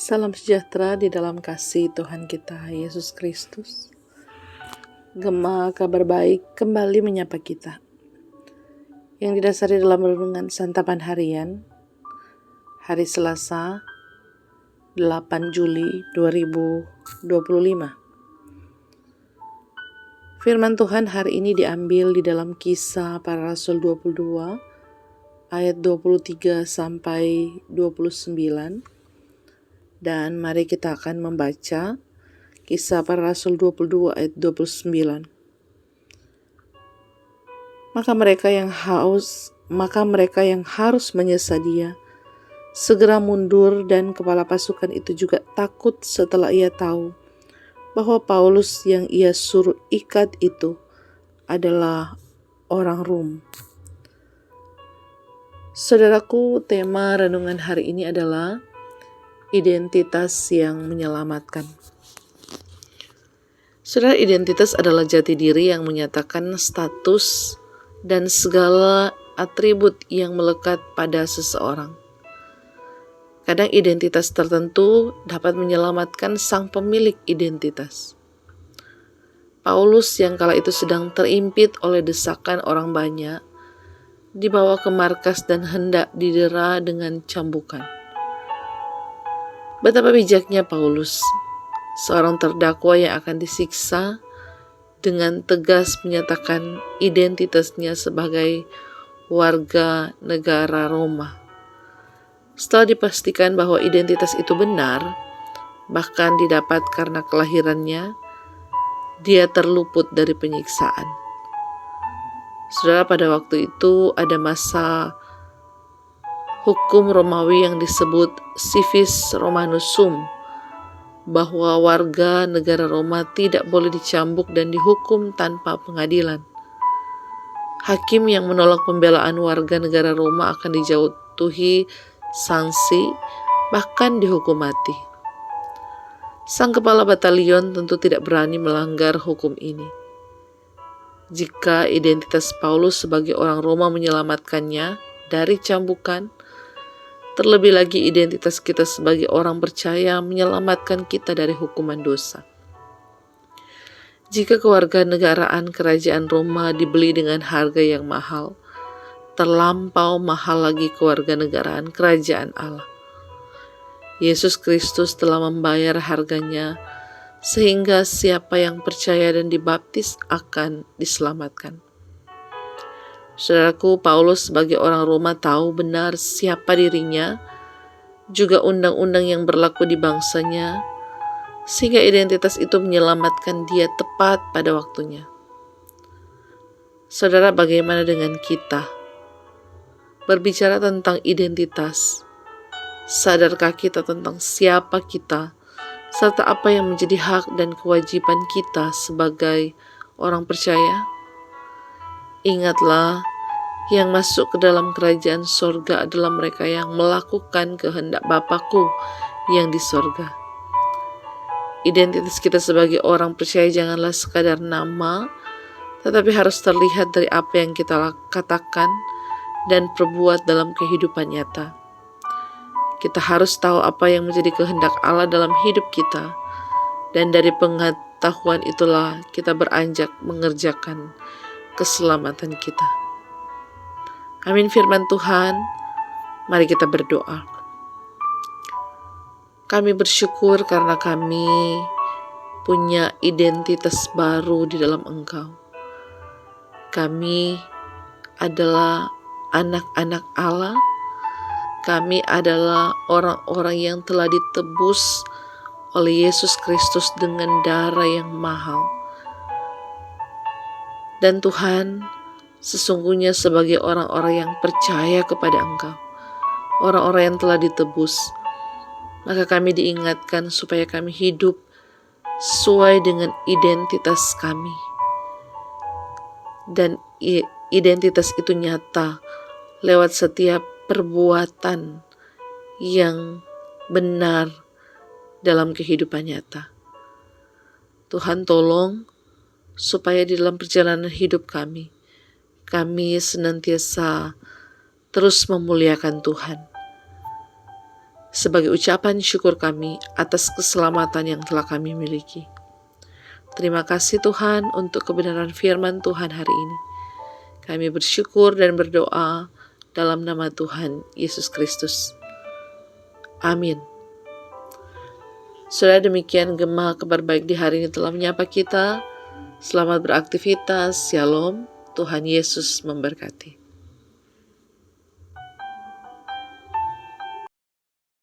Salam sejahtera di dalam kasih Tuhan kita Yesus Kristus. Gema kabar baik kembali menyapa kita, yang didasari dalam renungan santapan harian hari Selasa 8 Juli 2025. Firman Tuhan hari ini diambil di dalam Kisah Para Rasul 22 ayat 23 sampai 29. Dan mari kita akan membaca Kisah Para Rasul 22 ayat 29. Maka mereka yang harus menyesa dia segera mundur, dan kepala pasukan itu juga takut setelah ia tahu bahwa Paulus yang ia suruh ikat itu adalah orang Rom. Saudaraku, tema renungan hari ini adalah identitas yang menyelamatkan. Saudara, identitas adalah jati diri yang menyatakan status dan segala atribut yang melekat pada seseorang. Kadang identitas tertentu dapat menyelamatkan sang pemilik identitas. Paulus yang kala itu sedang terimpit oleh desakan orang banyak, dibawa ke markas dan hendak didera dengan cambukan. Betapa bijaknya Paulus, seorang terdakwa yang akan disiksa, dengan tegas menyatakan identitasnya sebagai warga negara Roma. Setelah dipastikan bahwa identitas itu benar, bahkan didapat karena kelahirannya, dia terluput dari penyiksaan. Saudara, pada waktu itu ada masa hukum Romawi yang disebut Civis Romanus Sum, bahwa warga negara Roma tidak boleh dicambuk dan dihukum tanpa pengadilan. Hakim yang menolak pembelaan warga negara Roma akan dijatuhi sanksi, bahkan dihukum mati. Sang kepala batalion tentu tidak berani melanggar hukum ini. Jika identitas Paulus sebagai orang Roma menyelamatkannya dari cambukan, terlebih lagi identitas kita sebagai orang percaya menyelamatkan kita dari hukuman dosa. Jika kewarganegaraan kerajaan Roma dibeli dengan harga yang mahal, terlampau mahal lagi kewarganegaraan kerajaan Allah. Yesus Kristus telah membayar harganya sehingga siapa yang percaya dan dibaptis akan diselamatkan. Saudaraku, Paulus sebagai orang Roma tahu benar siapa dirinya, juga undang-undang yang berlaku di bangsanya, sehingga identitas itu menyelamatkan dia tepat pada waktunya. Saudara, bagaimana dengan kita? Berbicara tentang identitas, sadarkah kita tentang siapa kita, serta apa yang menjadi hak dan kewajiban kita sebagai orang percaya? Ingatlah, yang masuk ke dalam kerajaan sorga adalah mereka yang melakukan kehendak Bapa-Ku yang di sorga. Identitas kita sebagai orang percaya janganlah sekadar nama, tetapi harus terlihat dari apa yang kita katakan dan perbuat dalam kehidupan nyata. Kita harus tahu apa yang menjadi kehendak Allah dalam hidup kita, dan dari pengetahuan itulah kita beranjak mengerjakan keselamatan kita. Amin. Firman Tuhan, mari kita berdoa. Kami bersyukur karena kami punya identitas baru di dalam Engkau. Kami adalah anak-anak Allah. Kami adalah orang-orang yang telah ditebus oleh Yesus Kristus dengan darah yang mahal. Dan Tuhan, sesungguhnya sebagai orang-orang yang percaya kepada Engkau, orang-orang yang telah ditebus, maka kami diingatkan supaya kami hidup sesuai dengan identitas kami. Dan identitas itu nyata lewat setiap perbuatan yang benar dalam kehidupan nyata. Tuhan, tolong supaya di dalam perjalanan hidup kami senantiasa terus memuliakan Tuhan. sebagai ucapan syukur kami atas keselamatan yang telah kami miliki. Terima kasih Tuhan untuk kebenaran firman Tuhan hari ini. Kami bersyukur dan berdoa dalam nama Tuhan Yesus Kristus. Amin. Sudah demikian Gema Kabar Baik di hari ini telah menyapa kita. Selamat beraktivitas. Shalom. Tuhan Yesus memberkati.